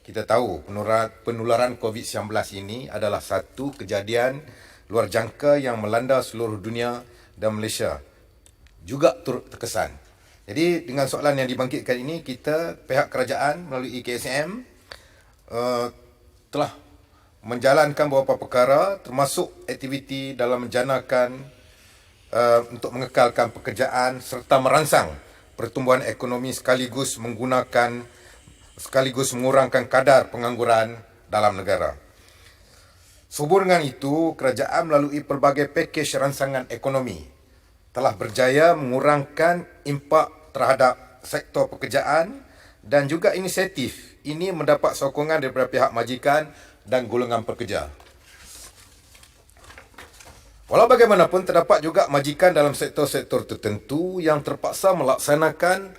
kita tahu penularan COVID-19 ini adalah satu kejadian luar jangka yang melanda seluruh dunia dan Malaysia juga turut terkesan. Jadi dengan soalan yang dibangkitkan ini, pihak kerajaan melalui KSM telah menjalankan beberapa perkara termasuk aktiviti dalam menjanakan untuk mengekalkan pekerjaan serta merangsang pertumbuhan ekonomi sekaligus mengurangkan kadar pengangguran dalam negara. Sehubung dengan itu, kerajaan melalui pelbagai pakej rangsangan ekonomi telah berjaya mengurangkan impak terhadap sektor pekerjaan dan juga inisiatif ini mendapat sokongan daripada pihak majikan dan golongan pekerja. Walau bagaimanapun, terdapat juga majikan dalam sektor-sektor tertentu yang terpaksa melaksanakan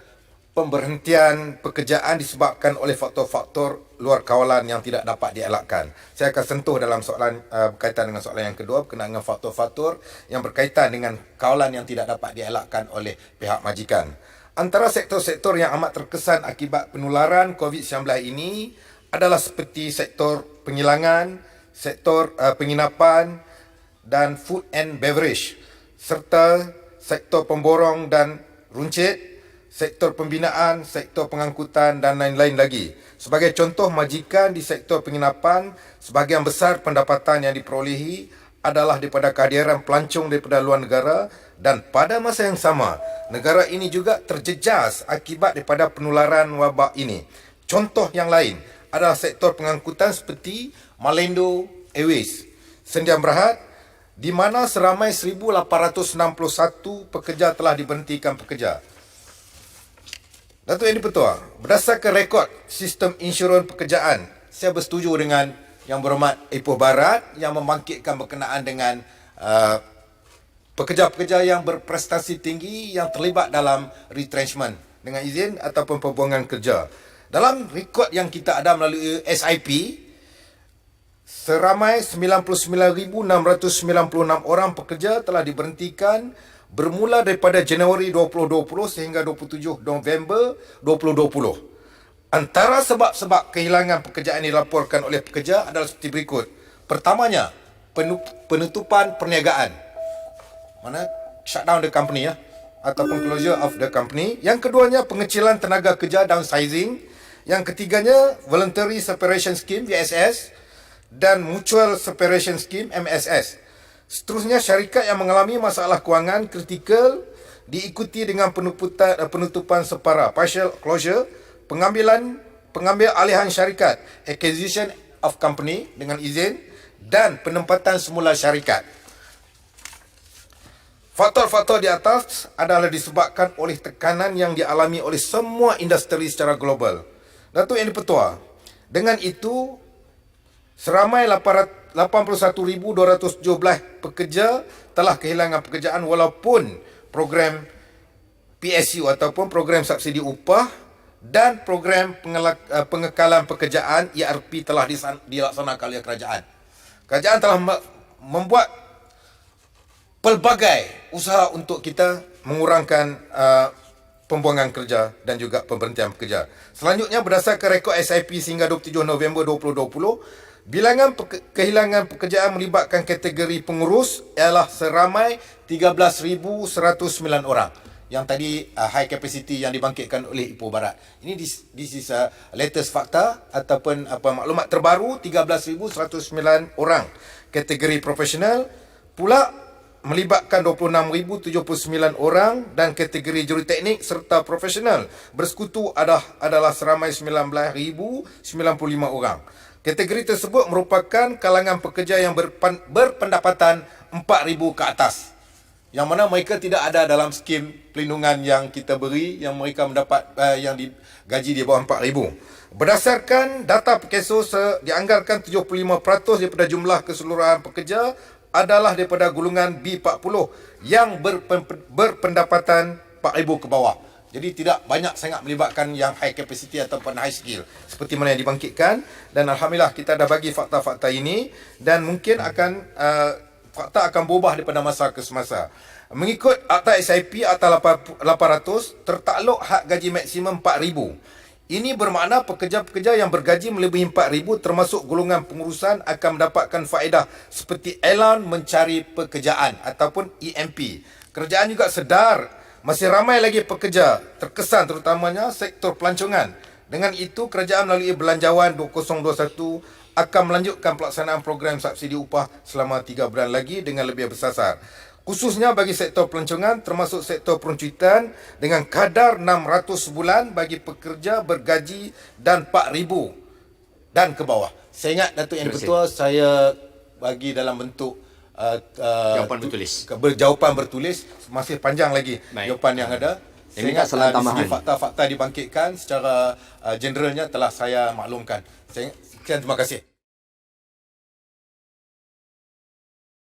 pemberhentian pekerjaan disebabkan oleh faktor-faktor luar kawalan yang tidak dapat dielakkan. Saya akan sentuh dalam soalan berkaitan dengan soalan yang kedua berkenaan dengan faktor-faktor yang berkaitan dengan kawalan yang tidak dapat dielakkan oleh pihak majikan. Antara sektor-sektor yang amat terkesan akibat penularan COVID-19 ini adalah seperti sektor pengilangan, sektor penginapan dan food and beverage, serta sektor pemborong dan runcit, sektor pembinaan, sektor pengangkutan dan lain-lain lagi. Sebagai contoh, majikan di sektor penginapan, sebahagian besar pendapatan yang diperolehi adalah daripada kehadiran pelancong daripada luar negara, dan pada masa yang sama, negara ini juga terjejas akibat daripada penularan wabak ini. Contoh yang lain adalah sektor pengangkutan seperti Malindo Airways, Sdn Bhd, di mana seramai 1,861 pekerja telah diberhentikan pekerja. Datuk Yang di-Pertua, berdasarkan rekod sistem insurans pekerjaan, saya bersetuju dengan Yang Berhormat Ipoh Barat yang membangkitkan berkenaan dengan pekerja-pekerja yang berprestasi tinggi yang terlibat dalam retrenchment dengan izin ataupun pembuangan kerja. Dalam rekod yang kita ada melalui SIP, seramai 99,696 orang pekerja telah diberhentikan bermula daripada Januari 2020 sehingga 27 November 2020. Antara sebab-sebab kehilangan pekerjaan yang dilaporkan oleh pekerja adalah seperti berikut. Pertamanya, penutupan perniagaan. Mana shutdown the company ataupun closure of the company. Yang keduanya, pengecilan tenaga kerja, downsizing. Yang ketiganya, voluntary separation scheme VSS dan mutual separation scheme MSS. Seterusnya, syarikat yang mengalami masalah kewangan kritikal diikuti dengan penutupan separa, partial closure, pengambil alihan syarikat, acquisition of company dengan izin, dan penempatan semula syarikat. Faktor-faktor di atas adalah disebabkan oleh tekanan yang dialami oleh semua industri secara global. Datuk Yang di-Pertua, dengan itu, seramai 81,217 pekerja telah kehilangan pekerjaan walaupun program PSU ataupun program subsidi upah dan program pengekalan pekerjaan ERP telah dilaksanakan oleh kerajaan. Kerajaan telah membuat pelbagai usaha untuk kita mengurangkan pembuangan kerja dan juga pemberhentian pekerja. Selanjutnya, berdasarkan rekod SIP sehingga 27 November 2020, bilangan kehilangan pekerjaan melibatkan kategori pengurus ialah seramai 13,109 orang. Yang tadi high capacity yang dibangkitkan oleh Ipoh Barat. Ini this is latest fakta ataupun maklumat terbaru, 13,109 orang. Kategori profesional pula melibatkan 26,079 orang dan kategori juruteknik serta profesional bersekutu adalah seramai 19,095 orang. Kategori tersebut merupakan kalangan pekerja yang berpendapatan 4,000 ke atas, yang mana mereka tidak ada dalam skim pelindungan yang kita beri, yang mereka mendapat yang digaji di bawah 4,000. Berdasarkan data Pekeso, dianggarkan 75% daripada jumlah keseluruhan pekerja adalah daripada golongan B40 yang berpendapatan 4,000 ke bawah. Jadi tidak banyak sangat melibatkan yang high capacity ataupun high skill seperti mana yang dibangkitkan. Dan Alhamdulillah kita dah bagi fakta-fakta ini, dan mungkin fakta akan berubah daripada masa ke semasa. Mengikut Akta SIP, Akta 800, tertakluk had gaji maksimum 4,000. Ini bermakna pekerja-pekerja yang bergaji melebihi 4,000 termasuk golongan pengurusan akan mendapatkan faedah seperti Elan Mencari Pekerjaan ataupun EMP. Kerajaan juga sedar masih ramai lagi pekerja terkesan terutamanya sektor pelancongan. Dengan itu, kerajaan melalui Belanjawan 2021 akan melanjutkan pelaksanaan program subsidi upah selama 3 bulan lagi dengan lebih bersasar. Khususnya bagi sektor pelancongan termasuk sektor perancutan dengan kadar 600 sebulan bagi pekerja bergaji dan 4,000 dan ke bawah. Saya ingat Datuk Yang Dipertua saya bagi dalam bentuk jawapan bertulis, masih panjang lagi jawapan yang ada. Saya ingat dari segi fakta-fakta dibangkitkan secara generalnya telah saya maklumkan. Sekian, terima kasih.